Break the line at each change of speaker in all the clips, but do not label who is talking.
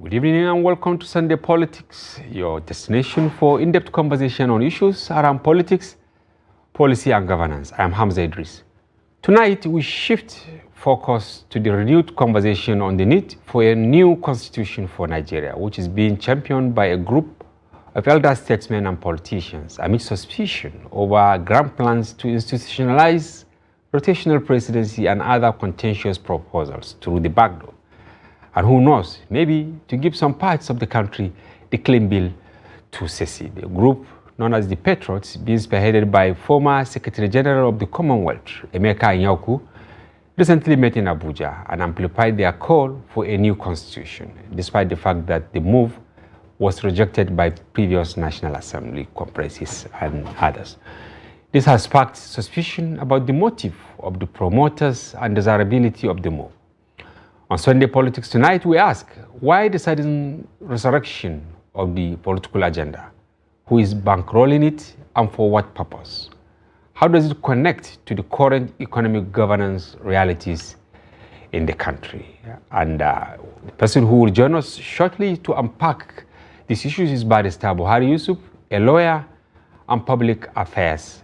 Good evening and welcome to Sunday Politics, your destination for in-depth conversation on issues around politics, policy and governance. I am Hamza Idris. Tonight we shift focus to the renewed conversation on the need for a new constitution for Nigeria, which is being championed by a group of elder statesmen and politicians amid suspicion over grand plans to institutionalize rotational presidency and other contentious proposals through the back door. And who knows, maybe to give some parts of the country the clean bill to secede. A group known as the Patriots, being spearheaded by former Secretary General of the Commonwealth, Emeka Anyaoku, recently met in Abuja and amplified their call for a new constitution, despite the fact that the move was rejected by previous National Assembly compresses and others. This has sparked suspicion about the motive of the promoters and desirability of the move. On Sunday Politics tonight, we ask, why the sudden resurrection of the political agenda? Who is bankrolling it and for what purpose? How does it connect to the current economic governance realities in the country? And the person who will join us shortly to unpack these issues is Barrister Buhari Yusuf, a lawyer and public affairs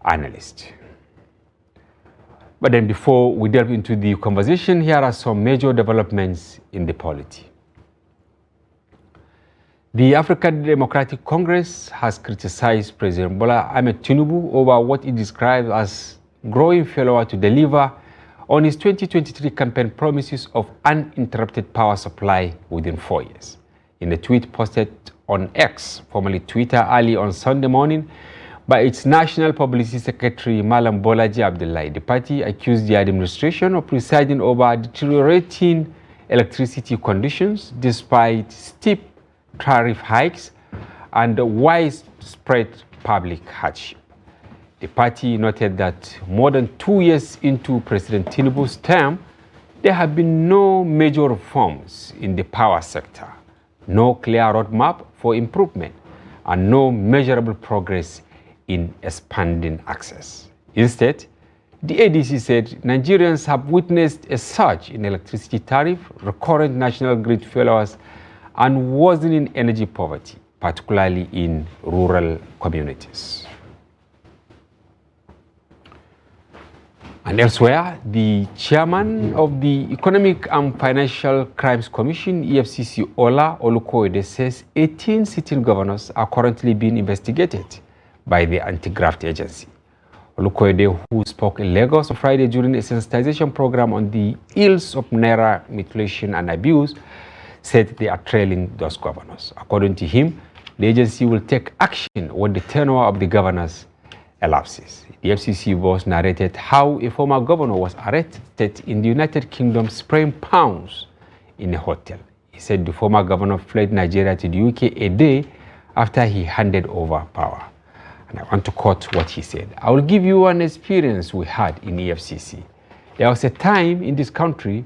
analyst. But then before we delve into the conversation, here are some major developments in the polity. The African Democratic Congress has criticized President Bola Ahmed Tinubu over what it describes as growing failure to deliver on his 2023 campaign promises of uninterrupted power supply within 4 years. In a tweet posted on X, formerly Twitter, early on Sunday morning, by its National Publicity Secretary Malam Bolaji Abdullahi, the party accused the administration of presiding over deteriorating electricity conditions despite steep tariff hikes and widespread public hardship. The party noted that more than 2 years into President Tinubu's term, there have been no major reforms in the power sector, no clear roadmap for improvement, and no measurable progress in expanding access. Instead, the ADC said Nigerians have witnessed a surge in electricity tariff, recurrent national grid failures, and worsening energy poverty, particularly in rural communities. And elsewhere, the chairman of the Economic and Financial Crimes Commission, EFCC, Ola Olukoyede, says 18 sitting governors are currently being investigated by the anti-graft agency. Olukoyede, who spoke in Lagos on Friday during a sensitization program on the ills of Naira mutilation and abuse, said they are trailing those governors. According to him, the agency will take action when the tenure of the governors elapses. The FCC boss narrated how a former governor was arrested in the United Kingdom spraying pounds in a hotel. He said the former governor fled Nigeria to the UK a day after he handed over power. And I want to quote what he said. I will give you an experience we had in EFCC. There was a time in this country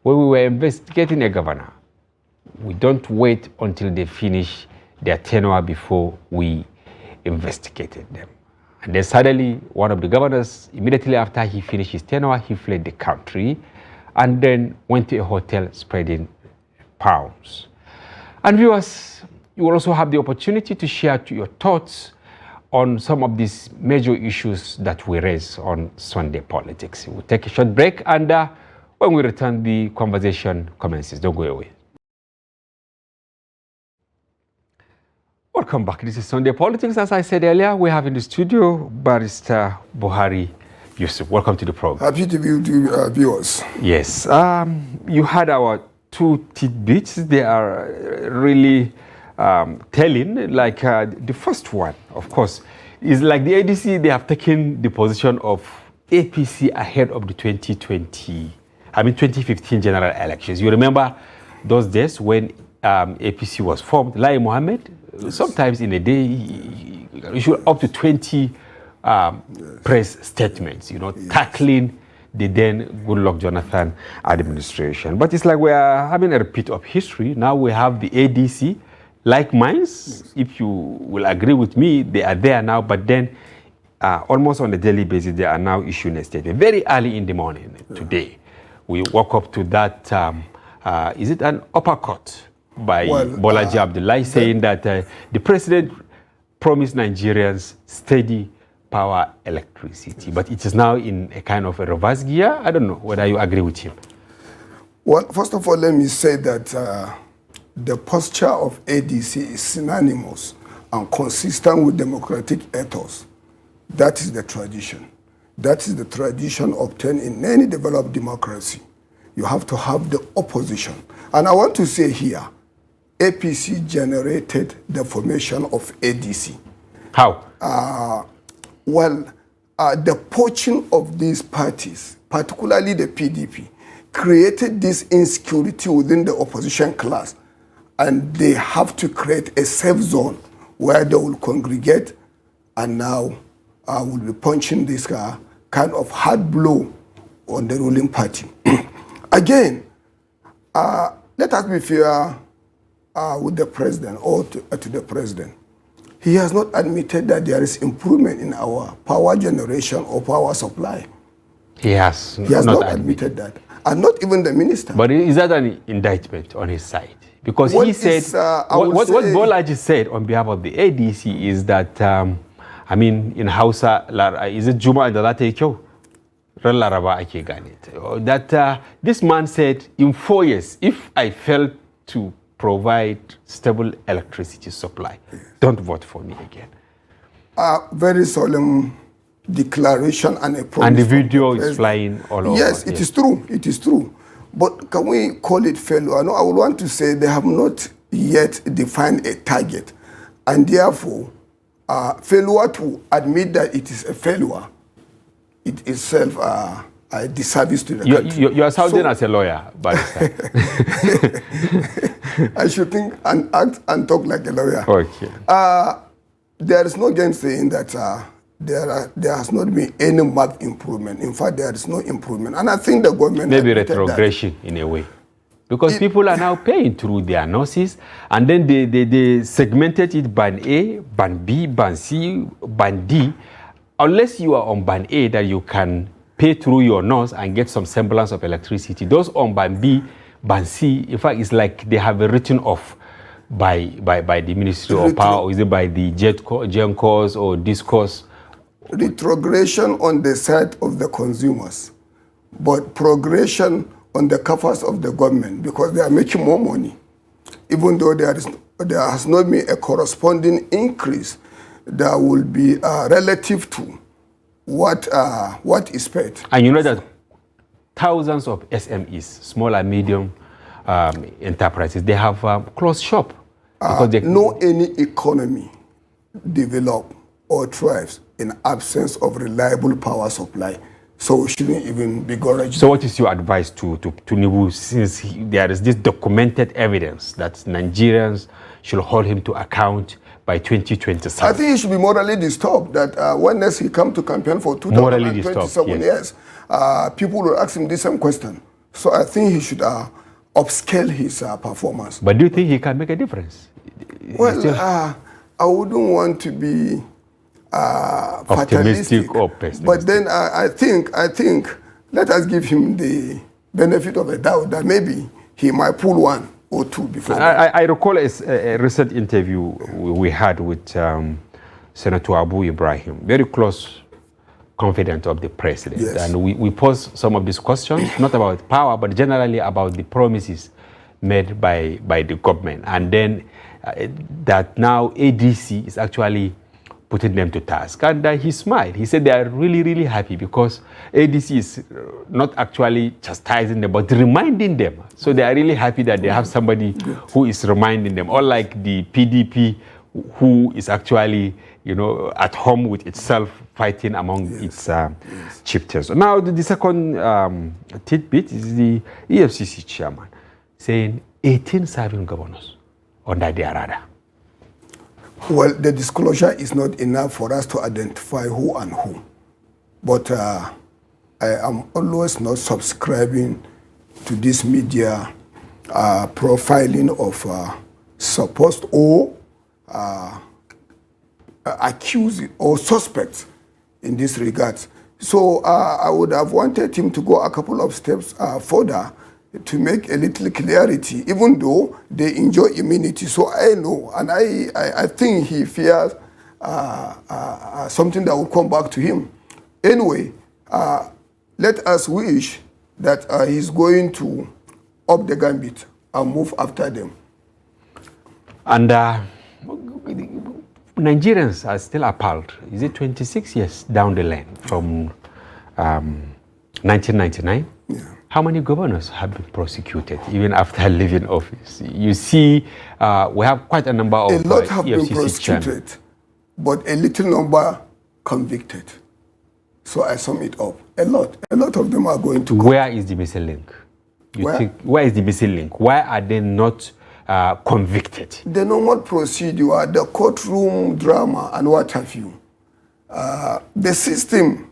where we were investigating a governor. We don't wait until they finish their tenure before we investigated them. And then suddenly, one of the governors, immediately after he finished his tenure, he fled the country and then went to a hotel spreading pounds. And viewers, you will also have the opportunity to share your thoughts on some of these major issues that we raise on Sunday Politics. We'll take a short break, and when we return, the conversation commences. Don't go away. Welcome back. This is Sunday Politics. As I said earlier, we have in the studio Barrister Buhari Yusuf. Welcome to the program.
Happy to be with you, viewers.
Yes. You had our two tidbits. They are really telling. Like the first one, of course, is like the ADC, they have taken the position of APC ahead of the 2015 general elections. You remember those days when APC was formed, Lai Mohammed, sometimes in a day, you should up to 20 press statements, tackling the then Goodluck Jonathan administration. But it's like we are having a repeat of history. Now we have the ADC, like minds, if you will agree with me, they are there now, but then almost on a daily basis, they are now issuing a statement. Very early in the morning today, we woke up to that, is it an uppercut by Bolaji Abdullahi saying that the president promised Nigerians steady power electricity, but it is now in a kind of a reverse gear. I don't know whether you agree with him.
Well, first of all, let me say that the posture of ADC is synonymous and consistent with democratic ethos. That is the tradition. That is the tradition obtained in any developed democracy. You have to have the opposition. And I want to say here, APC generated the formation of ADC.
How?
The poaching of these parties, particularly the PDP, created this insecurity within the opposition class. And they have to create a safe zone where they will congregate and now will be punching this kind of hard blow on the ruling party. Again, let us be fair with the president or to the president. He has not admitted that there is improvement in our power generation or power supply.
He has
not admitted that. And not even the minister.
But is that an indictment on his side? Because he said, what Bolaji said on behalf of the ADC is that, I mean, in Hausa, is it Juma and the Latekyo? That this man said, in 4 years, if I fail to provide stable electricity supply, don't vote for me again.
Very solemn declaration and a promise.
And the video is flying all over.
Yes, it is true. It is true. But can we call it failure? No, I would want to say they have not yet defined a target. And therefore, failure to admit that it is a failure, it itself a disservice to the country.
You are sounding as a lawyer, Barrister.
I should think and act and talk like a lawyer.
Okay.
There is no gainsaying that there has not been any marked improvement. In fact, there is no improvement. And I think the government...
Maybe retrogression in a way. Because people are now paying through their nurses, and then they segmented it band A, band B, band C, band D. Unless you are on band A, that you can pay through your nurse and get some semblance of electricity. Those on band B, band C, in fact, it's like they have a written off by the Ministry of Power, or is it by the GENCOS or DISCOS?
Retrogression on the side of the consumers, but progression on the coffers of the government, because they are making more money. Even though there has not been a corresponding increase that will be relative to what is paid.
And you know that thousands of SMEs, small and medium enterprises, they have closed shop.
No any economy develop or thrives in absence of reliable power supply. So we shouldn't even begrudge.
So what is your advice to tinubu, since there is this documented evidence that Nigerians should hold him to account by 2027?
I think he should be morally disturbed that when next he come to campaign for 2027 years, people will ask him the same question. So I think he should upscale his performance.
But do you think he can make a difference?
Well, I wouldn't want to be
optimistic or pessimistic.
But then I think let us give him the benefit of the doubt that maybe he might pull one or two before.
I recall a recent interview we had with Senator Abu Ibrahim, very close confidant of the president. Yes. And we posed some of these questions, not about power, but generally about the promises made by the government. And then that now ADC is actually putting them to task. And he smiled. He said they are really, really happy because ADC is not actually chastising them, but reminding them. So they are really happy that they have somebody who is reminding them, unlike the PDP, who is actually, at home with itself, fighting among its chieftains. Now, the second tidbit is the EFCC chairman saying 18 serving governors under their radar.
Well, the disclosure is not enough for us to identify who and who. But I am always not subscribing to this media profiling of supposed or accused or suspects in this regard. So I would have wanted him to go a couple of steps further to make a little clarity, even though they enjoy immunity. So I know, and I think he fears something that will come back to him. Anyway, let us wish that he's going to up the gambit and move after them.
And Nigerians are still appalled. Is it 26 years down the line from 1999?
Yeah.
How many governors have been prosecuted even after leaving office? You see, we have quite a number of
A lot have been
EFCC
prosecuted, but a little number convicted. So I sum it up. A lot of them are going to.
Where is the missing link? Where is the missing link? Why are they not convicted?
The normal procedure, the courtroom drama, and what have you. The system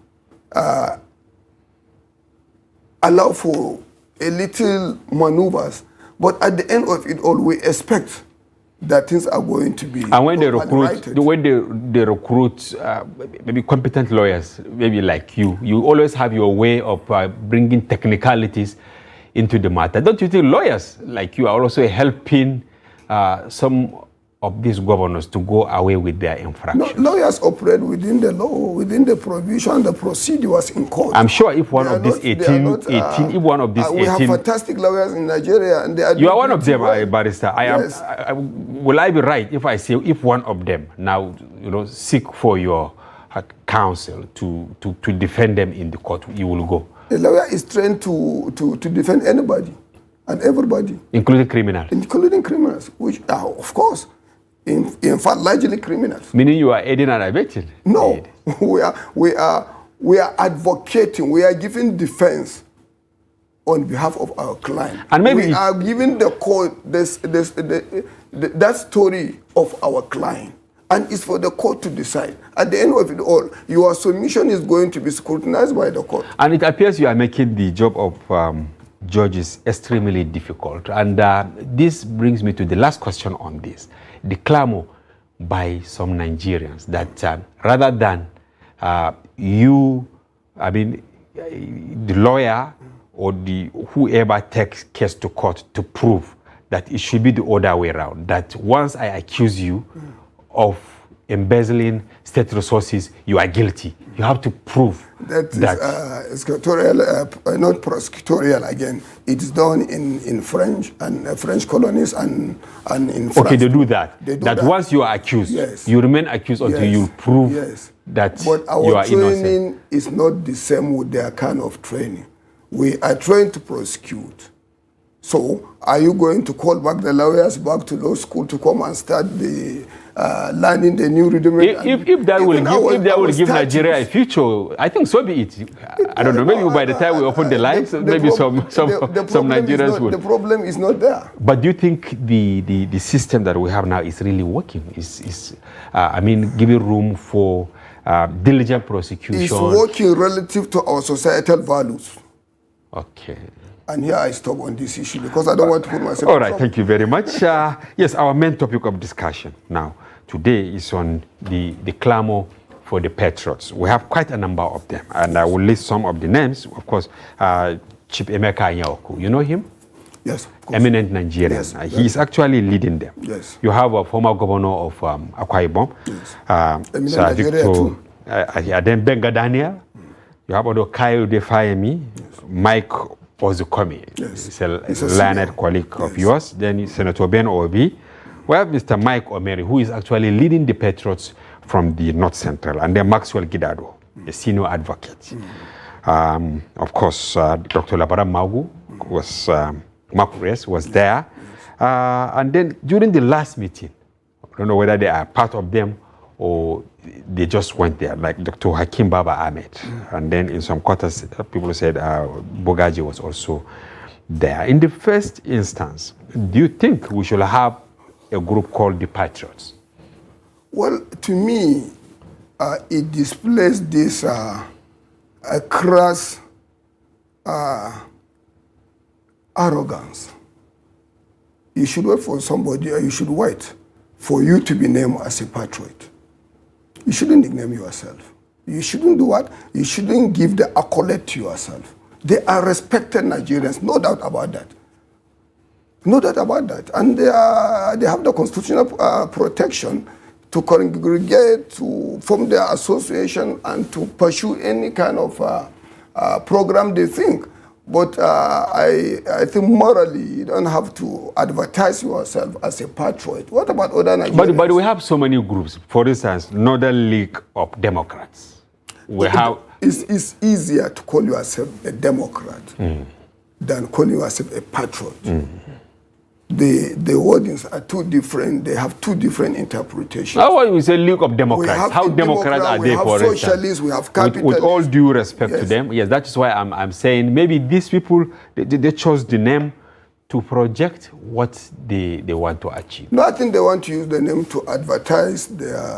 allow for a little maneuvers, but at the end of it all, we expect that things are going to be.
And when they recruit, maybe competent lawyers, maybe like you always have your way of bringing technicalities into the matter. Don't you think lawyers like you are also helping some of these governors to go away with their infractions?
No, lawyers operate within the law, within the provision, the procedures in court.
I'm sure if one of these 18, if one of these 18...
We have fantastic lawyers in Nigeria, and they are...
You are one of them,
well.
Barrister.
Yes.
Will I be right if I say if one of them now, seek for your counsel to defend them in the court, you will go?
A lawyer is trained to defend anybody and everybody.
Including criminals?
Including criminals, which are, of course, in fact, largely criminals.
Meaning you are aiding and abetting?
No, we are advocating, we are giving defense on behalf of our client.
And maybe
we are giving the court that story of our client. And it's for the court to decide. At the end of it all, your submission is going to be scrutinized by the court.
And it appears you are making the job of judges extremely difficult. And this brings me to the last question on this. The clamor by some Nigerians that rather than the lawyer or whoever takes case to court to prove that it should be the other way around, that once I accuse you of embezzling state resources, you are guilty. You have to prove
that. Is not prosecutorial again. It's done in French and French colonies and in France.
Okay, they do that. Once you are accused,
yes,
you remain accused until you prove that you are innocent. But our training
is not the same with their kind of training. We are trained to prosecute. So, are you going to call back the lawyers back to law school to come and start the learning the new rudiment?
If that will give Nigeria a future, I think so be it. I don't know. Maybe by the time we open the lines, maybe some Nigerians will.
The problem is not there.
But do you think the system that we have now is really working? Giving room for diligent prosecution?
It's working relative to our societal values.
Okay.
And here I stop on this issue because I don't want to put myself
All right, thank you very much. Yes, our main topic of discussion now today is on the clamor for the patriots. We have quite a number of them, and I will list some of the names. Of course, Chief Emeka Anyaoku, you know him?
Yes, of course.
Eminent Nigerian. Yes, he is actually leading them.
Yes.
You have a former governor of Akwa Ibom.
Yes. Eminent Nigeria too.
Then Benga Daniel. You have Odo Kayode Fayemi, Mike Ozukomi, he's a learned colleague of yours. Then Senator Ben Obi. We have Mr. Mike Omeri, who is actually leading the patriots from the North Central. And then Maxwell Gidado, a senior advocate. Of course, Dr. Labaran Magu was there. And then during the last meeting, I don't know whether they are part of them or they just went there, like Dr. Hakim Baba Ahmed. And then in some quarters, people said Bogaji was also there. In the first instance, do you think we should have a group called the Patriots?
Well, to me, it displays this crass arrogance. You should wait for somebody, or you should wait for you to be named as a patriot. You shouldn't nickname yourself. You shouldn't do what? You shouldn't give the accolade to yourself. They are respected Nigerians, no doubt about that. No doubt about that. And they have the constitutional protection to congregate, to form their association, and to pursue any kind of program they think. But I think morally, you don't have to advertise yourself as a patriot. What about other Nigerians?
But we have so many groups. For instance, Northern League of Democrats.
It's easier to call yourself a Democrat than calling yourself a patriot. The wordings are too different. They have two different interpretations.
How would we say League of Democrats? How Democrats are they, for instance?
We have socialists, we have capitalists.
With all due respect to them, yes, that is why I'm saying maybe these people, they chose the name to project what they want to achieve.
No, I think they want to use the name to advertise their,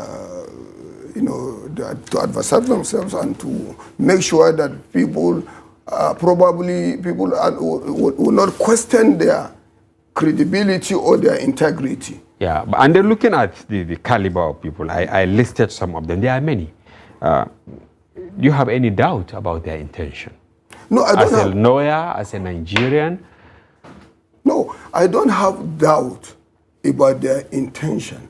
to advertise themselves and to make sure that people, will not question their credibility or their integrity.
Yeah, and they're looking at the caliber of people. I listed some of them. There are many. Do you have any doubt about their intention?
No, I don't have.
As a lawyer, as a Nigerian?
No, I don't have doubt about their intention.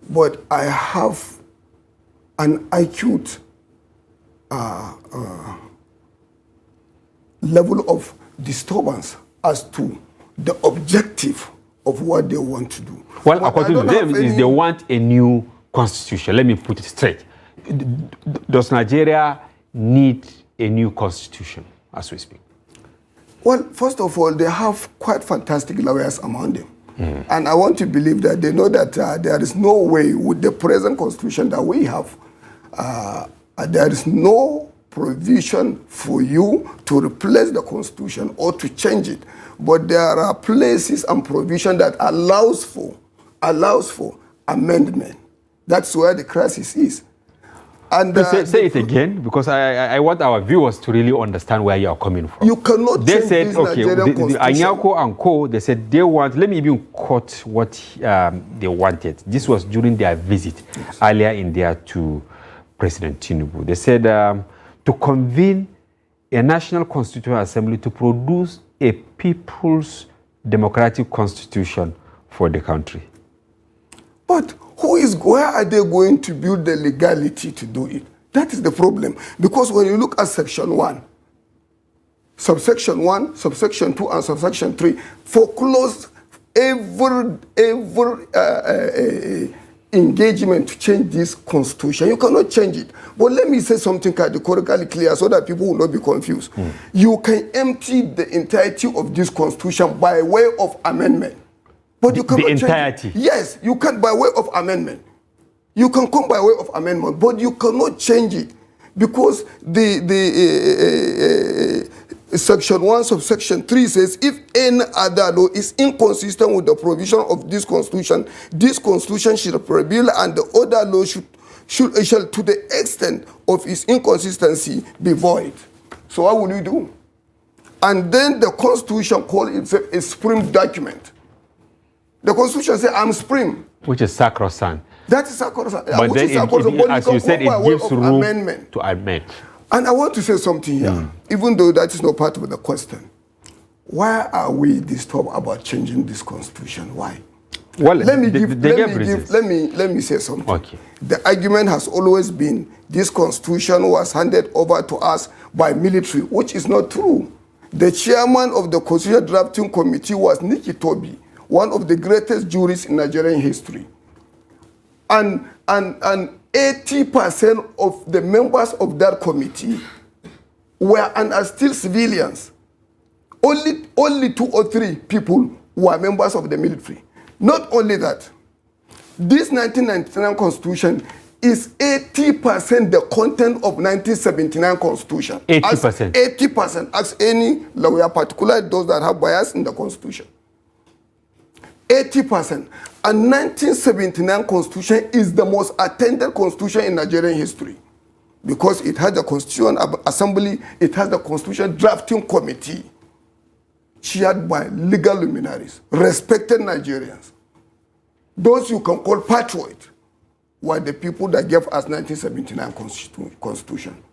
But I have an acute level of disturbance as to the objective of what they want to do.
Well, according to them, is they want a new constitution. Let me put it straight. Does Nigeria need a new constitution as we speak?
Well, first of all, they have quite fantastic lawyers among them. And I want to believe that they know that there is no way with the present constitution that we have, there is no provision for you to replace the constitution or to change it. But there are places and provision that allows for amendment. That's where the crisis is. And
say it again, because I want our viewers to really understand where you are coming from.
You cannot
they
change
said,
this
okay,
Nigerian constitution.
Anyako and Co, they said they want, let me even quote what they wanted. This was during their visit earlier in there to President Tinubu. They said to convene a national constitutional assembly to produce a people's democratic constitution for the country.
But where are they going to build the legality to do it? That is the problem. Because when you look at section 1, subsection 1, subsection 2, and subsection 3, foreclose every engagement to change this constitution. You cannot change it. But let me say something categorically clear so that people will not be confused. You can empty the entirety of this constitution by way of amendment. But you cannot change it. Yes, you can by way of amendment. You can come by way of amendment, but you cannot change it because Section 1 subsection 3 says, if any other law is inconsistent with the provision of this constitution shall prevail, and the other law shall to the extent of its inconsistency be void. So what will you do? And then the constitution calls itself a supreme document. The constitution says, I'm supreme.
Which is sacrosanct.
That is sacrosanct.
But then, as you said, it gives room to amend.
And I want to say something here, even though that is not part of the question. Why are we disturbed about changing this constitution? Why?
Well,
let me say something.
Okay.
The argument has always been this constitution was handed over to us by military, which is not true. The chairman of the constitutional drafting committee was Nikki Toby, one of the greatest jurists in Nigerian history. And 80% of the members of that committee were and are still civilians. Only 2 or 3 people were members of the military. Not only that, this 1999 constitution is 80% the content of 1979 constitution.
80%?
80%. Ask any lawyer, particularly those that have bias in the constitution. 80%. And 1979 constitution is the most attended constitution in Nigerian history because it has the constitution assembly, it has the constitution drafting committee chaired by legal luminaries, respected Nigerians. Those you can call patriots were the people that gave us 1979 constitution.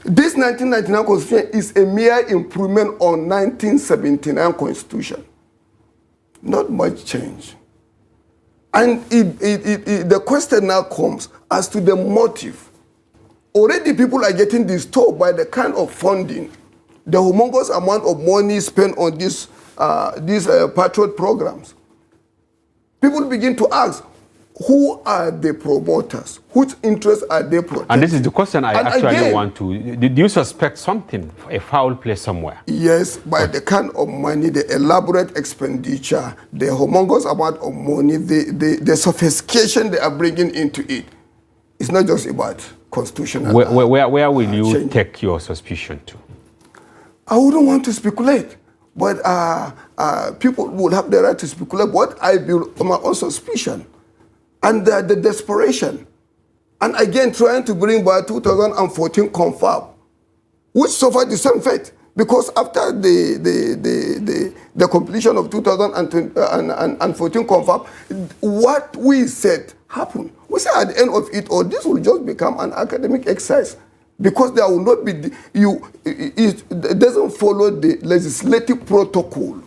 This 1999 constitution is a mere improvement on 1979 constitution. Not much change. And the question now comes as to the motive. Already people are getting disturbed by the kind of funding, the humongous amount of money spent on these patriot programs. People begin to ask, who are the promoters? Whose interests are they protecting?
And this is the question I actually want to... Do you suspect something, a foul play somewhere?
Yes, by the kind of money, the elaborate expenditure, the humongous amount of money, the sophistication they are bringing into it. It's not just about constitutional...
Where will you change. Take your suspicion to?
I wouldn't want to speculate, but people will have the right to speculate what I build on my own suspicion. And the desperation. And again, trying to bring back 2014 confab, which suffered the same fate. Because after the completion of 2014 confab, what we said happened. We said at the end of it all, this will just become an academic exercise. Because there will not be, it doesn't follow the legislative protocol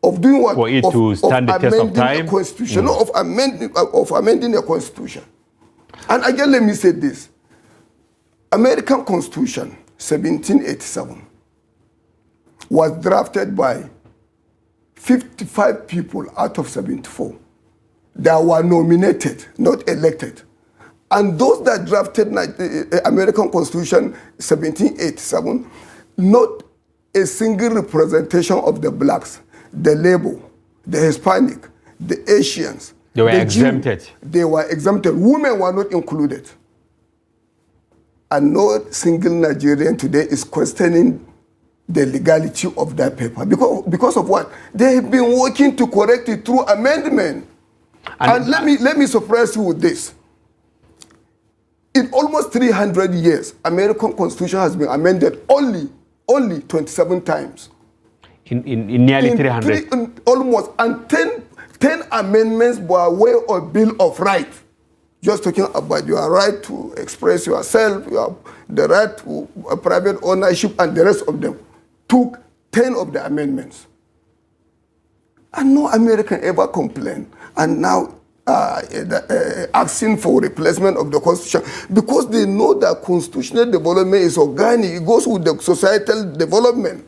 of doing what?
For it to stand the test of time?
A constitution, of amending a constitution. And again, let me say this. American Constitution, 1787, was drafted by 55 people out of 74 that were nominated, not elected. And those that drafted the American Constitution, 1787, not a single representation of the blacks, the Labor, the Hispanic, the Asians.
They were exempted.
Jews, they were exempted. Women were not included. And no single Nigerian today is questioning the legality of that paper. Because of what? They have been working to correct it through amendment. And let me surprise you with this. In almost 300 years, American Constitution has been amended only 27 times.
In nearly 300?
Almost. And 10 amendments by way of Bill of Rights. Just talking about your right to express yourself, your, the right to private ownership, and the rest of them. Took 10 of the amendments. And no American ever complained. And now asking for replacement of the Constitution, because they know that constitutional development is organic. It goes with the societal development.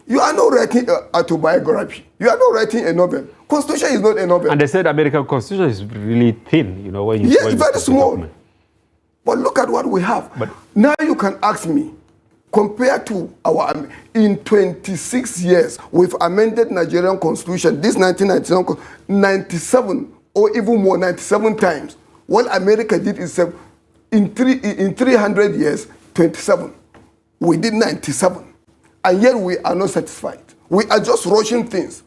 You are not writing an autobiography. You are not writing a novel. Constitution is not a novel.
And they said American Constitution is really thin, you know, when you...
Yes, very small. But look at what we have. But now you can ask me, compared to our... In 26 years, we've amended Nigerian Constitution, this 1999, 97 or even more, 97 times. What America did is in 300 years, 27. We did 97. And yet we are not satisfied. We are just rushing things.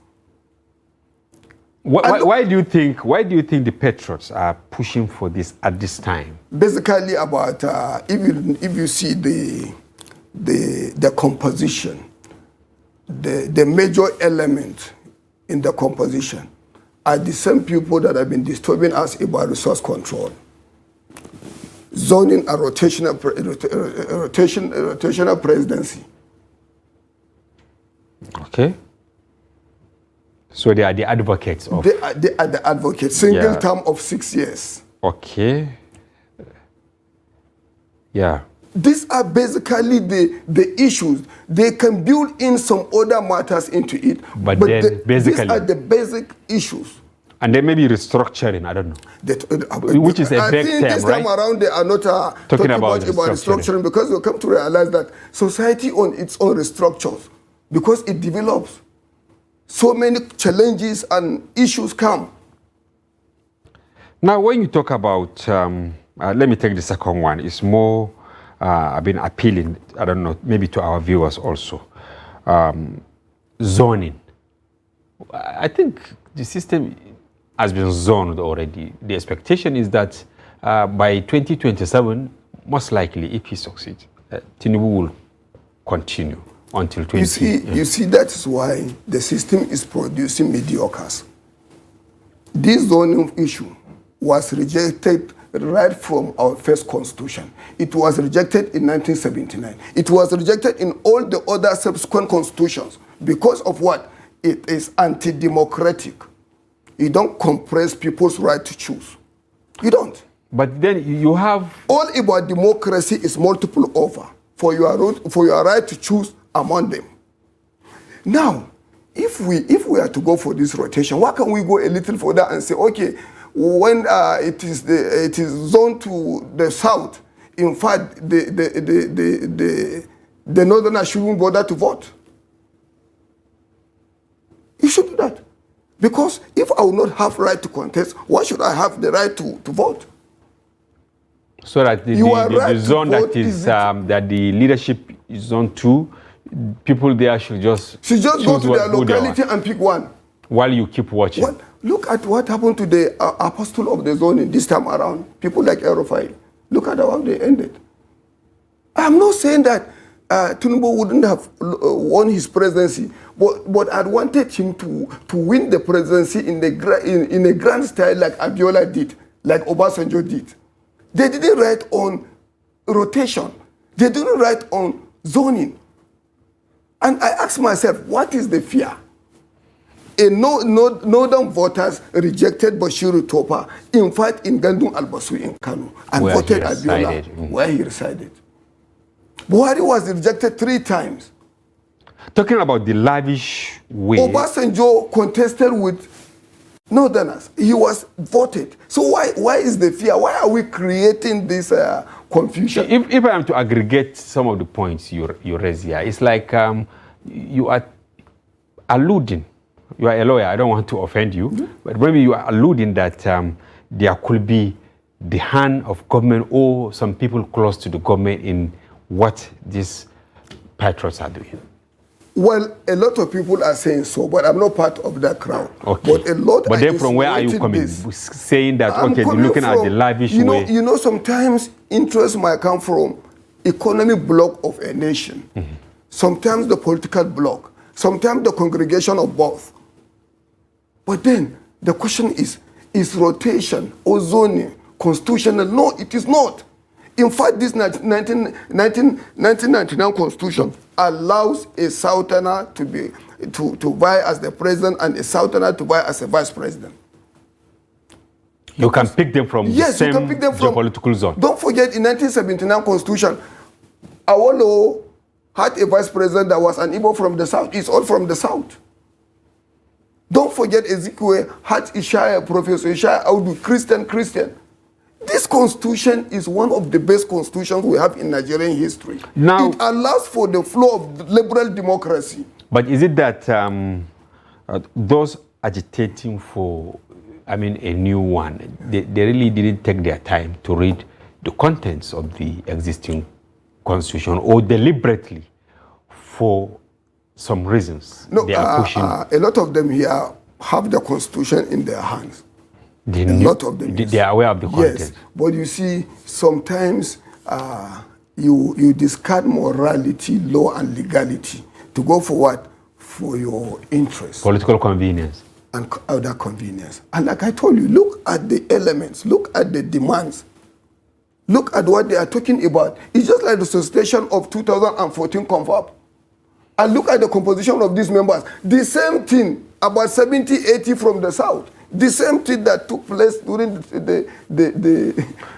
Why do you think the patriots are pushing for this at this time? Basically,
about if you see the composition, the major element in the composition are the same people that have been disturbing us about resource control, zoning, and rotational presidency.
Okay. So they are the advocates of...
They are the advocates, single term of 6 years.
Okay. Yeah.
These are basically the issues. They can build in some other matters into it.
But then basically...
These are the basic issues.
And then maybe restructuring, I don't know. Which is a big term, right?
This time around, they are not talking about restructuring, because we come to realize that society on its own restructures, because it develops. So many challenges and issues come.
Now, when you talk about, let me take the second one. It's more, I've been appealing, I don't know, maybe to our viewers also. Zoning. I think the system has been zoned already. The expectation is that by 2027, most likely, if he succeeds, Tinubu will continue until 20.
You see, that's why the system is producing mediocres. This zoning issue was rejected right from our first constitution. It was rejected in 1979. It was rejected in all the other subsequent constitutions. Because of what? It is anti-democratic. You don't compress people's right to choose. You don't.
But then you have...
All about democracy is multiple over for your right to choose among them. Now, if we are to go for this rotation, why can't we go a little further and say, okay, when it is zoned to the south, in fact, the northerners shouldn't bother to vote. You should do that. Because if I will not have right to contest, why should I have the right to vote?
So that the zone that is that the leadership is on to, people there should just
go to their locality and pick one.
While you keep watching.
Well, look at what happened to the apostle of the zone this time around. People like Erofai. Look at how they ended. I'm not saying that Tinubu wouldn't have won his presidency, but I wanted him to win the presidency in a grand style like Abiola did, like Obasanjo did. They didn't write on rotation. They didn't write on zoning. And I asked myself, what is the fear? Northern voters rejected Bashiru Topa, in fact, in Gandun Albasu in Kano, and
where
voted Abiola, where he resided. Buhari was rejected 3 times.
Talking about the lavish way...
Obasanjo contested with Northerners. He was voted. So why is the fear? Why are we creating this confusion?
If I am to aggregate some of the points you raise here, it's like you are alluding. You are a lawyer, I don't want to offend you, but maybe you are alluding that there could be the hand of government or some people close to the government in what these patriots are doing.
Well, a lot of people are saying so, but I'm not part of that crowd.
Okay. But then from where are you coming? Saying that, okay, looking at the lavish way.
You know, sometimes interest might come from economic bloc of a nation. Mm-hmm. Sometimes the political bloc. Sometimes the congregation of both. But then the question is rotation or zoning constitutional? No, it is not. In fact, this 1999 constitution allows a southerner to vie as the president and a southerner to vie as a vice president.
You can pick them from the same geopolitical zone.
Don't forget, in 1979 constitution, Awolowo had a vice president that was an Igbo from the south. It's all from the south. Don't forget, Ezekiel had Ishaya, Professor Ishaya Audu, Christian. This constitution is one of the best constitutions we have in Nigerian history. Now, it allows for the flow of liberal democracy.
But is it that those agitating for, a new one, they really didn't take their time to read the contents of the existing constitution, or deliberately, for some reasons, they are pushing?
A lot of them here have the constitution in their hands. A lot of them.
They are aware of the content.
Yes, but you see, sometimes you discard morality, law, and legality to go for what? For your interest.
Political convenience.
And other convenience. And like I told you, look at the elements, look at the demands, look at what they are talking about. It's just like the solicitation of 2014 confab. And look at the composition of these members. The same thing, about 70, 80 from the south. The same thing that took place during the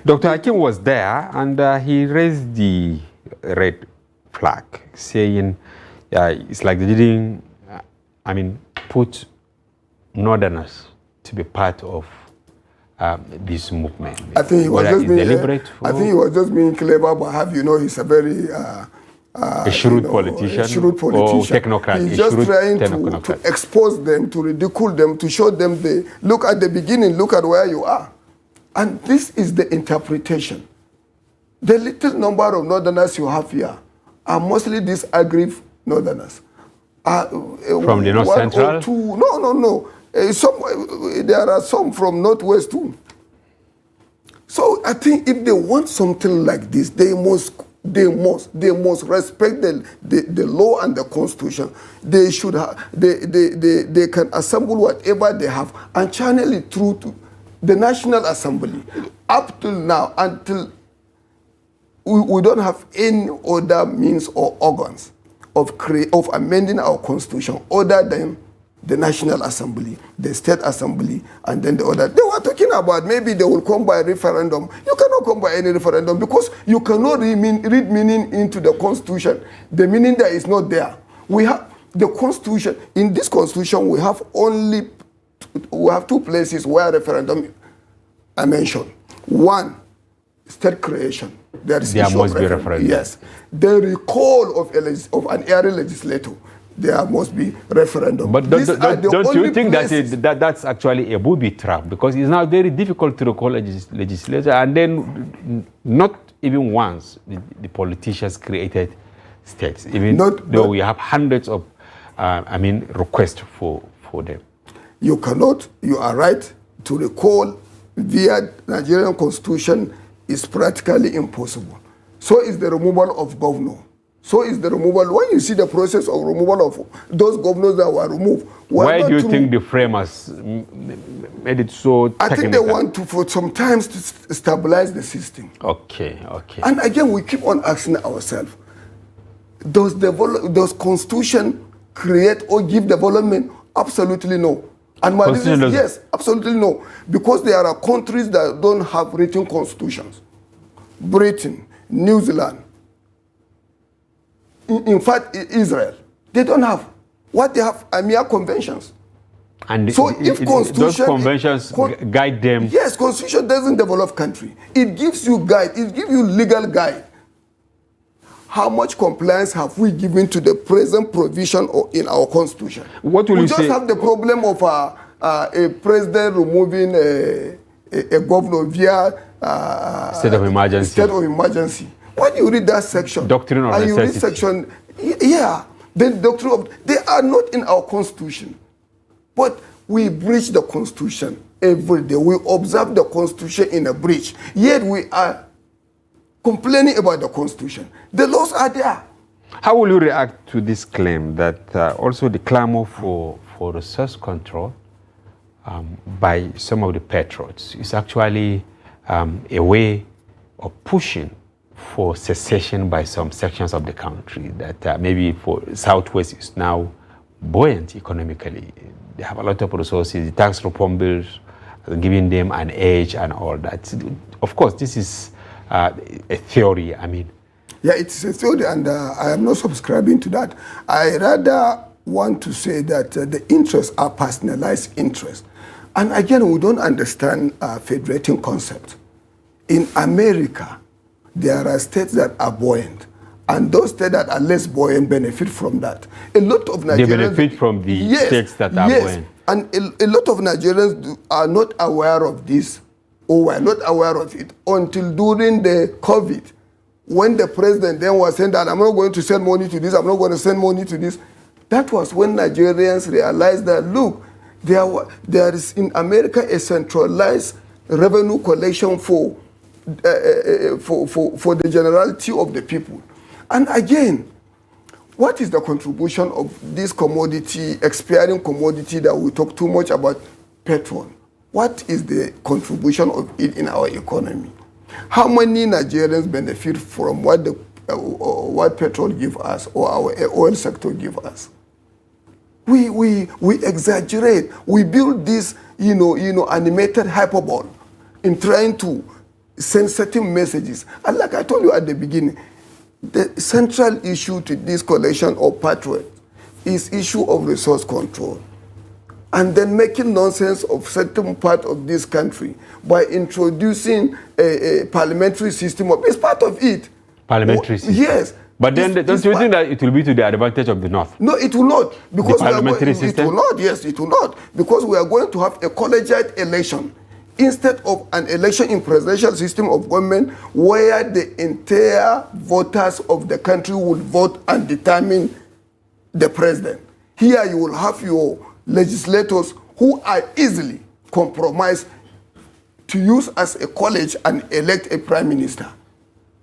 Dr. Hakim was there, and he raised the red flag, saying it's like they didn't, put northerners to be part of this movement.
I think he was just being deliberate. I think he was just being clever, but he's a very
a shrewd politician, or technocrat.
He's just trying to expose them, to ridicule them, to show them look at the beginning, look at where you are. And this is the interpretation. The little number of northerners you have here are mostly these aggrieved northerners.
From the North Central?
No. There are some from Northwest too. So I think if they want something like this, they must respect the law and the constitution. They should have, they can assemble whatever they have and channel it through to the National Assembly, up till now, until we don't have any other means or organs of amending our constitution other than the National Assembly, the State Assembly, and then the other. They were talking about maybe they will come by referendum. You cannot come by any referendum because you cannot read meaning into the constitution. The meaning that is not there. We have the constitution. In this constitution, we have two places where referendum are mentioned. One, state creation. There
must be referendum.
Yes. The recall of an area legislator. There must be referendum.
But don't you think that's actually a booby trap? Because it's now very difficult to recall legislature, and then not even once the politicians created states, even though we have hundreds of requests for them.
You cannot, you are right, to recall via Nigerian constitution is practically impossible. So is the removal of governor. So is the removal, when you see the process of removal of those governors that were removed.
Why do you think the framers made it so technical?
I think they want to, for some time, to stabilize the system.
Okay.
And again, we keep on asking ourselves, does constitution create or give development? Absolutely no. And my reason is yes, absolutely no. Because there are countries that don't have written constitutions. Britain, New Zealand, in fact, Israel, they don't have. What they have are mere conventions.
And
so if constitution,
those conventions guide them.
Yes, constitution doesn't develop country. It gives you guide. It gives you legal guide. How much compliance have we given to the present provision in our constitution?
What will
we
you
just
say?
Have the problem of a president removing a governor via
state of emergency.
State of emergency. When you read that section,
doctrine of necessity.
You read section, then doctrine of, they are not in our constitution, but we breach the constitution every day. We observe the constitution in a breach, yet we are complaining about the constitution. The laws are there.
How will you react to this claim that also the clamor for resource control by some of the patriots is actually a way of pushing for secession by some sections of the country, that maybe for Southwest is now buoyant economically. They have a lot of resources, the tax reform bills giving them an edge and all that. Of course, this is a theory,
Yeah, it's a theory, and I am not subscribing to that. I rather want to say that the interests are personalized interests. And again, we don't understand federating concept. In America, there are states that are buoyant, and those states that are less buoyant benefit from that. A lot of Nigerians... They
benefit from the states that are buoyant.
And a lot of Nigerians are not aware of this, or were not aware of it, until during the COVID, when the president then was saying that I'm not going to send money to this, I'm not going to send money to this. That was when Nigerians realized that, look, there is in America a centralized revenue collection for the generality of the people. And again, what is the contribution of this commodity, expiring commodity that we talk too much about, petrol? What is the contribution of it in our economy? How many Nigerians benefit from what petrol give us or our oil sector give us? We exaggerate. We build this, animated hyperbole in trying to send certain messages. And like I told you at the beginning, the central issue to this collection of patriots is issue of resource control. And then making nonsense of certain part of this country by introducing a parliamentary system. It's part of it.
Parliamentary system?
Yes.
But then don't you think that it will be to the advantage of the North?
No, it will not. Because
the parliamentary system?
It will not, yes, it will not. Because we are going to have a collegiate election instead of an election in presidential system of government where the entire voters of the country will vote and determine the president. Here you will have your legislators who are easily compromised to use as a college and elect a prime minister.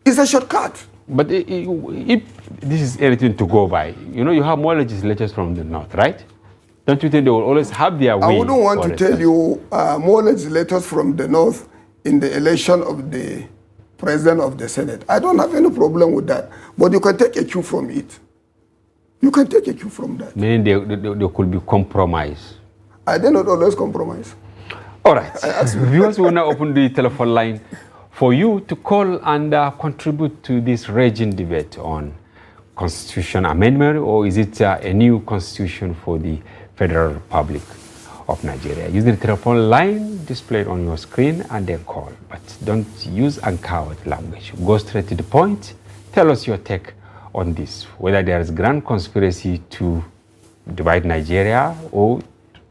It's a shortcut.
But if this is anything to go by, you have more legislators from the North, right? Don't you think they will always have their way?
I wouldn't want to tell you more legislators from the north in the election of the president of the Senate. I don't have any problem with that. But you can take a cue from it. You can take a cue from that.
Meaning there could be compromise.
I did not always compromise.
All right. Viewers will now open the telephone line for you to call and contribute to this raging debate on Constitution amendment, or is it a new constitution for the Federal Republic of Nigeria? Use the telephone line displayed on your screen and then call. But don't use uncowed language. Go straight to the point. Tell us your take on this, whether there is grand conspiracy to divide Nigeria or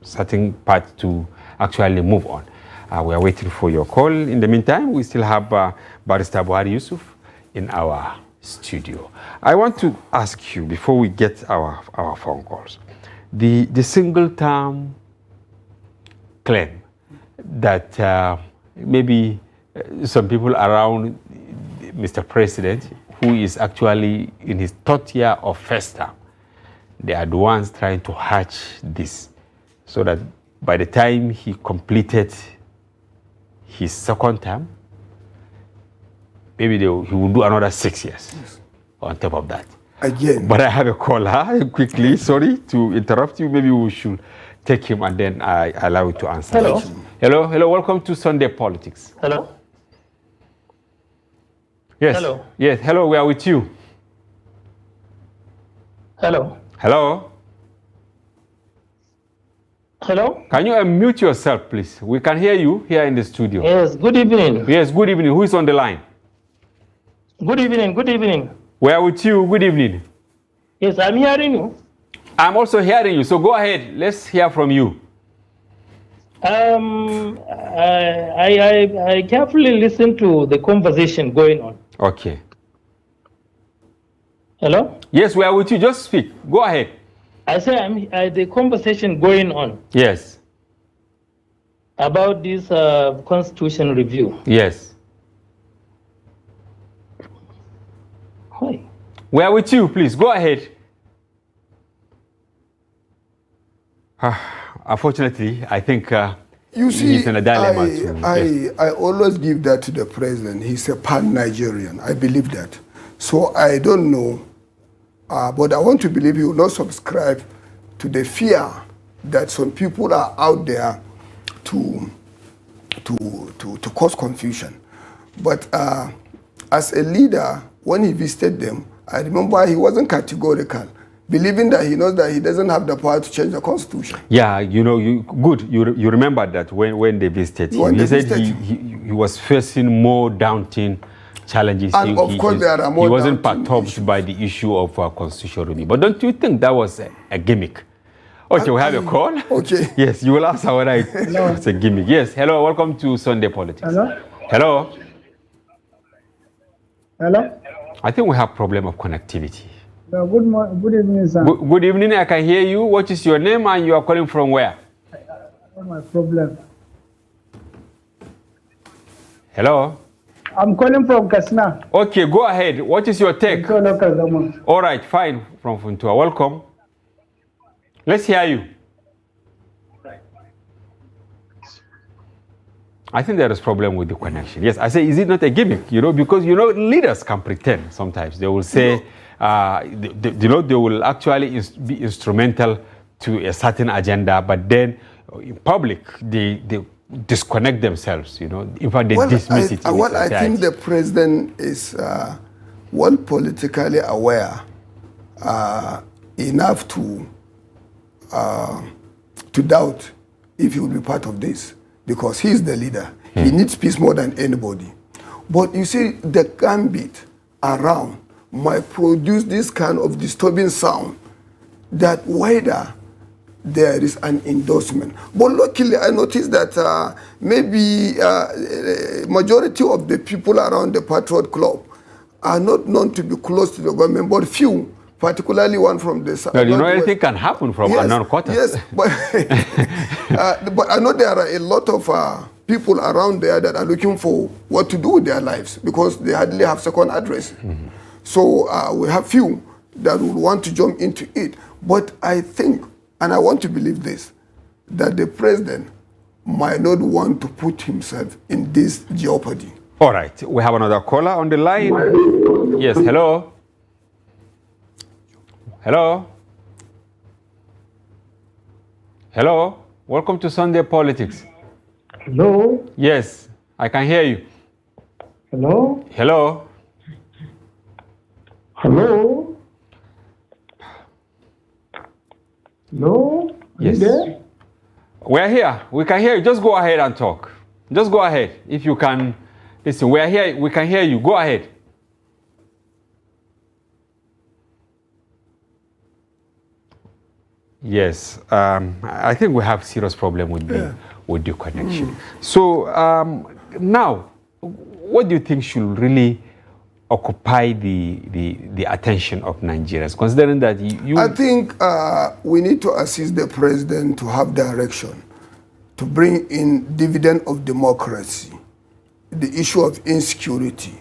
certain part to actually move on. We are waiting for your call. In the meantime, we still have Barrister Buhari Yusuf in our studio. I want to ask you, before we get our phone calls, the single term claim that maybe some people around Mr. President, who is actually in his third year of first term, they are the ones trying to hatch this, so that by the time he completed his second term, maybe he will do another 6 years on top of that.
Again.
But I have a caller quickly. Sorry to interrupt you. Maybe we should take him and then I allow you to answer.
Hello.
Hello. Welcome to Sunday Politics.
Hello.
Yes.
Hello.
Yes. Hello. We are with you.
Hello.
Hello.
Hello.
Can you unmute yourself, please? We can hear you here in the studio.
Yes. Good evening.
Yes. Good evening. Who is on the line?
Good evening. Good evening.
We are with you. Good evening.
Yes, I'm hearing you.
I'm also hearing you. So go ahead. Let's hear from you.
I carefully listened to the conversation going on.
Okay.
Hello.
Yes, we are with you. Just speak. Go ahead.
I say the conversation going on
Yes.
about this constitution review.
Yes.
Hi.
We are with you. Please go ahead. Unfortunately, I think
You see,
he's in a dilemma too.
I always give that to the president. He's a pan-Nigerian. I believe that. So I don't know, but I want to believe he will not subscribe to the fear that some people are out there to cause confusion. But as a leader, when he visited them, I remember he wasn't categorical, believing that he knows that he doesn't have the power to change the constitution.
Yeah, you know, you remember that when they visited him. He said he was facing more daunting challenges.
And of course there are more.
He wasn't perturbed by the issue of constitutional review. But don't you think that was a gimmick? Okay, we have a call.
Okay.
Yes, you will answer whether it's a gimmick. Yes, hello, welcome to Sunday Politics.
Hello?
Hello?
Hello?
I think we have problem of connectivity.
Good evening, sir.
Good evening, I can hear you. What is your name and you are calling from where?
My problem.
Hello?
I'm calling from Kasna.
Okay, go ahead. What is your take? All right, fine, from Funtua. Welcome. Let's hear you. I think there is problem with the connection. Yes, I say, is it not a gimmick? You know, because, you know, leaders can pretend sometimes. They will say, they will actually be instrumental to a certain agenda, but then in public, they disconnect themselves, you know. In fact, they dismiss it.
I think the president is well politically aware enough to doubt if he will be part of this, because he's the leader. He needs peace more than anybody. But you see, the gambit around might produce this kind of disturbing sound that whether there is an endorsement. But luckily, I noticed that maybe majority of the people around the Patriot Club are not known to be close to the government, but few, particularly one from the south.
Well, you know, anything can happen from unknown quarters.
Yes, but I know there are a lot of people around there that are looking for what to do with their lives because they hardly have second address. So we have few that would want to jump into it. But I think And I want to believe this, that the president might not want to put himself in this jeopardy.
All right, we have another caller on the line. Yes, hello. Hello. Hello. Welcome to Sunday Politics.
Hello?
Yes, I can hear you.
Hello?
Hello.
Hello? Hello? Are you
Yes.
there?
We're here. We can hear you. Just go ahead and talk. Just go ahead. If you can listen, we're here. We can hear you. Go ahead. Yes. I think we have serious problem with the connection. So now, what do you think should really occupy the attention of Nigerians, considering that you
I think we need to assist the president to have direction, to bring in dividend of democracy, the issue of insecurity,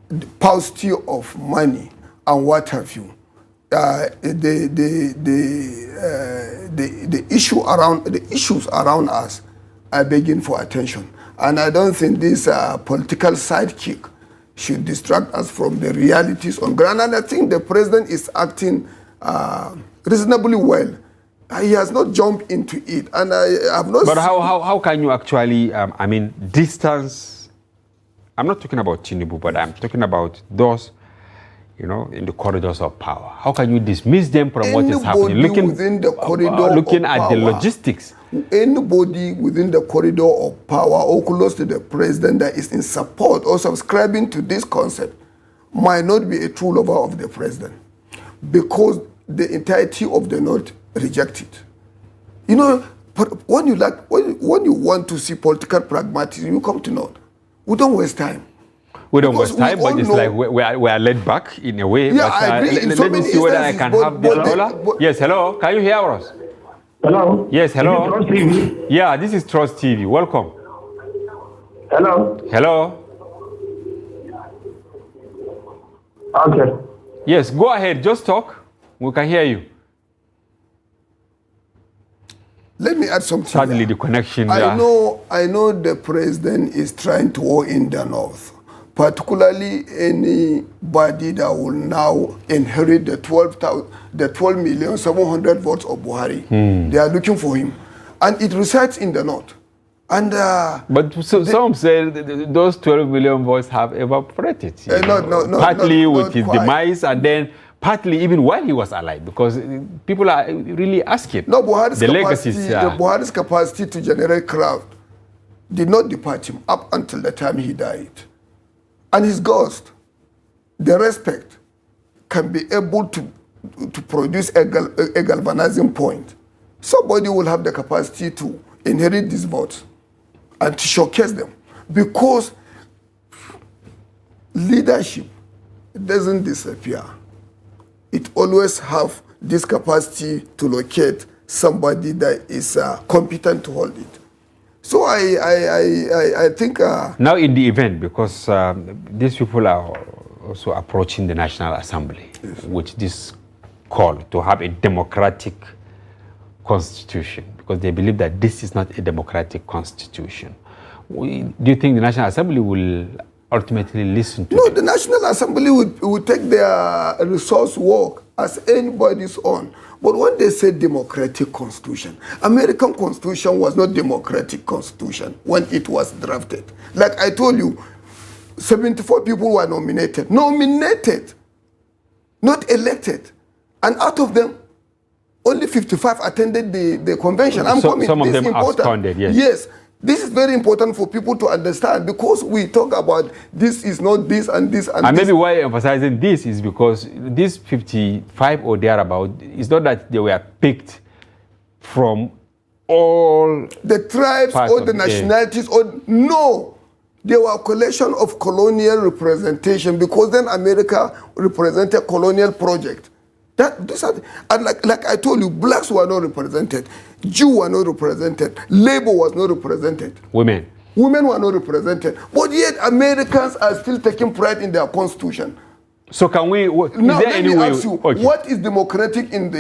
the paucity of money, and what have you. The issues around us are begging for attention, and I don't think this political sidekick should distract us from the realities on ground. And I think the president is acting reasonably well. He has not jumped into it, and I have not.
But how can you actually, distance? I'm not talking about Tinubu, but I'm talking about those, in the corridors of power. How can you dismiss them from what is happening?
Looking within the corridor
looking
of
at
power,
the logistics.
Anybody within the corridor of power or close to the president that is in support or subscribing to this concept might not be a true lover of the president, because the entirety of the North reject it. But when you want to see political pragmatism, you come to North. We don't waste time.
We don't
Because
waste time,
we
but
all
it's
know-
like we are laid back in a way.
Yeah,
but,
I agree. In
let
so
me
many
see whether I
instances,
can
but-
have this
but-
caller.
but-
Yes, hello. Can you hear us?
Hello?
Yes, hello.
Is it Trust TV?
Yeah, this is Trust TV. Welcome.
Hello?
Hello.
Okay.
Yes, go ahead. Just talk. We can hear you.
Let me add something.
Suddenly
here.
the connection.
I
yeah.
know the president is trying to war in the North, particularly anybody that will now inherit the 12,700,000 votes of Buhari. They are looking for him, and it resides in the North. And
But some say those 12 million votes have evaporated.
no,
partly
not
with his
quite.
demise, and then partly even while he was alive, because people are really asking.
no, Buhari's
the
capacity,
legacies.
Buhari's capacity to generate crowd did not depart him up until the time he died. And his ghost, the respect, can be able to produce a galvanizing point. Somebody will have the capacity to inherit these votes and to showcase them, because leadership doesn't disappear. It always have this capacity to locate somebody that is competent to hold it. So I think
Now in the event, because these people are also approaching the National Assembly with this call to have a democratic constitution, because they believe that this is not a democratic constitution. Do you think the National Assembly will ultimately listen to
no,
them?
the National Assembly would take their resource work as anybody's own. But when they say democratic constitution, American constitution was not democratic constitution when it was drafted. Like I told you, 74 people were nominated, not elected. And out of them, only 55 attended the convention.
Some of them absconded, yes.
Yes. This is very important for people to understand, because we talk about this is not this and this and
And
this.
maybe why emphasizing this is because these 55 or thereabout, it's not that they were picked from all
The tribes
parts
or
of
the
the-
nationalities, or no. They were a collection of colonial representation, because then America represented colonial project. And like I told you, blacks were not represented, Jews were not represented, labor was not represented,
women.
women were not represented. But yet Americans are still taking pride in their constitution.
So can we?
Now
is there
let
any
me
way?
ask you,
Okay.
what is democratic in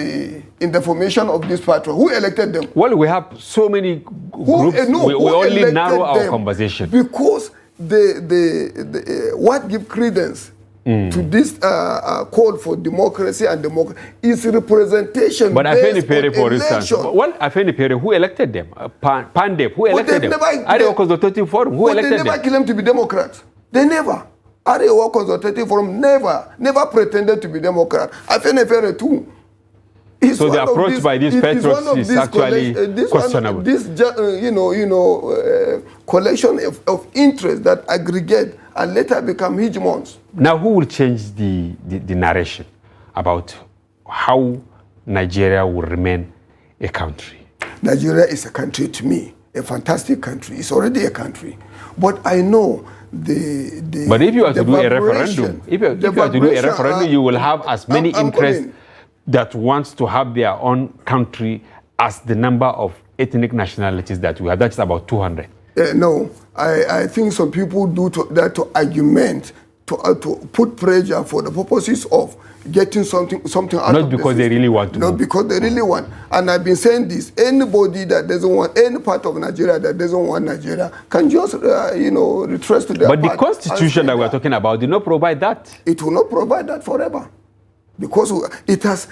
the formation of this party? Who elected them?
Well, we have so many groups. We
who
only
elected
narrow our
them?
conversation.
Because what give credence to this call for democracy and democracy is representation.
But
based
Afeni Pere,
on
for instance,
election.
well, Afeni Pere, who elected them? Pandep, who elected them? Arewa Consultative Forum, who elected
They never
them?
claimed to be Democrats. They never. Arewa Consultative Forum never pretended to be Democrat. Afeni Pere too. It's
So the
one of
approach
these-
by these
it is
patriots
one of
is
these
actually questionable.
Collection of interests that aggregate and later become hegemons.
Now, who will change the narration about how Nigeria will remain a country?
Nigeria is a country to me, a fantastic country. It's already a country. But I know the
But if you are to
the
do a
vibration-
referendum, if you are
the
to do a
vibration,
referendum, you will have as many
I'm
interests
coming.
that wants to have their own country as the number of ethnic nationalities that we have. That's about 200.
No, I think some people do that to argument, to put pressure for the purposes of getting something out
Not
of the
because they
system.
really want to.
Not because they really want. And I've been saying this, anybody that doesn't want, any part of Nigeria that doesn't want Nigeria can just, retrace to their
But the
part
constitution
and say
that we're talking about did not provide that.
it will not provide that forever. Because it was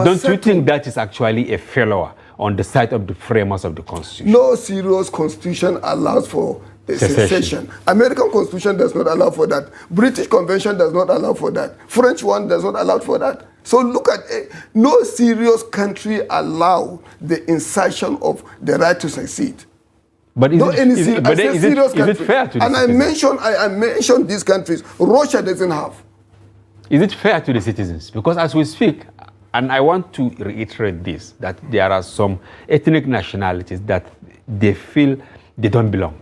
Don't you
settled.
think that is actually a failure on the side of the framers of the constitution?
No serious constitution allows for a secession. American constitution does not allow for that. British convention does not allow for that. French one does not allow for that. So look at no serious country allow the insertion of the right to succeed.
But is
Not
it,
any
is
serious,
it, but
I say
is
serious
it, is it
country.
fair to the
And
citizens?
I mentioned these countries. Russia doesn't have.
Is it fair to the citizens? Because as we speak, and I want to reiterate this, that there are some ethnic nationalities that they feel they don't belong.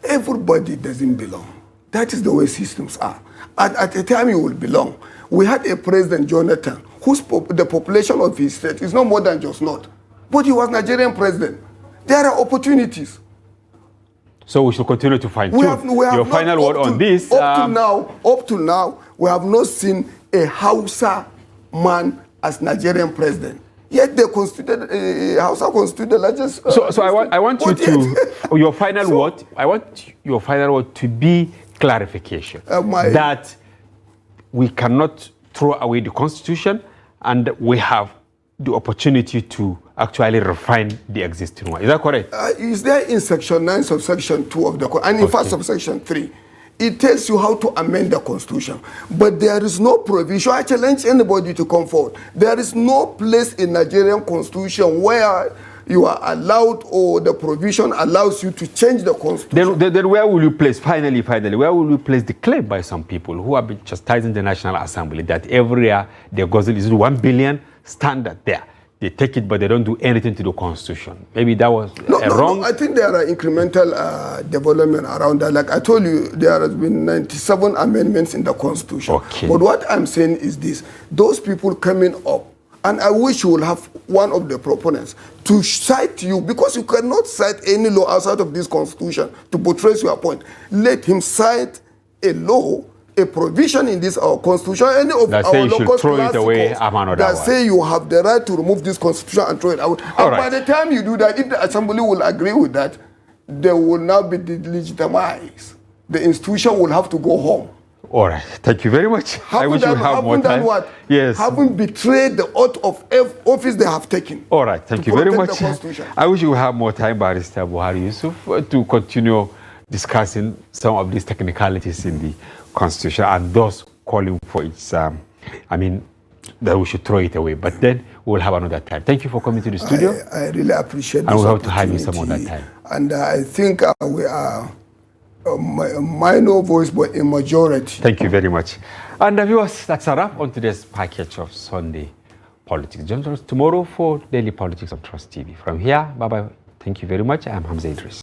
Everybody doesn't belong. That is the way systems are. At a time you will belong. We had a president, Jonathan, the population of his state is no more than just not. But he was Nigerian president. There are opportunities.
So we should continue to find truth. Your final word on this.
Up to now, we have not seen a Hausa man as Nigerian president. Yet they constituted Hausa constituted the largest.
So I want you to your final word. I want your final word to be clarification that we cannot throw away the constitution, and we have the opportunity to actually refine the existing one. Is that correct?
Is there in section 9 subsection 2 of the and in fact subsection 3? It tells you how to amend the constitution. But there is no provision. I challenge anybody to come forward. There is no place in Nigerian constitution where you are allowed or the provision allows you to change the constitution.
Then where will you place, finally, where will you place the claim by some people who have been chastising the National Assembly that every year their guzzle is 1 billion standard there? They take it, but they don't do anything to the constitution. Maybe that was wrong.
No, I think there are incremental development around that. Like I told you, there has been 97 amendments in the constitution.
Okay.
But what I'm saying is this: those people coming up, and I wish you will have one of the proponents to cite you, because you cannot cite any law outside of this constitution to buttress your point. Let him cite a law, a provision in this our constitution, any of
that
our
say you
local
should throw it away,
that say you have the right to remove this constitution and throw it out. And by the time you do that, if the assembly will agree with that, they will now be delegitimized. The institution will have to go home.
All right. Thank you very much. I wish you have more time.
What?
Yes.
Haven't betrayed the oath of office they have taken.
All right. Thank you very much.
The
I wish you have more time, Barrister Buhari Yusuf, to continue discussing some of these technicalities in the Constitution and those calling for its, that we should throw it away. But then we'll have another time. Thank you for coming to the studio.
I really appreciate this.
And we'll have to have you some other time.
And I think we are a minor voice, but a majority.
Thank you very much. And viewers, that's a wrap on today's package of Sunday Politics. Join us tomorrow for Daily Politics of Trust TV. From here, bye-bye. Thank you very much. I'm Hamza Idris.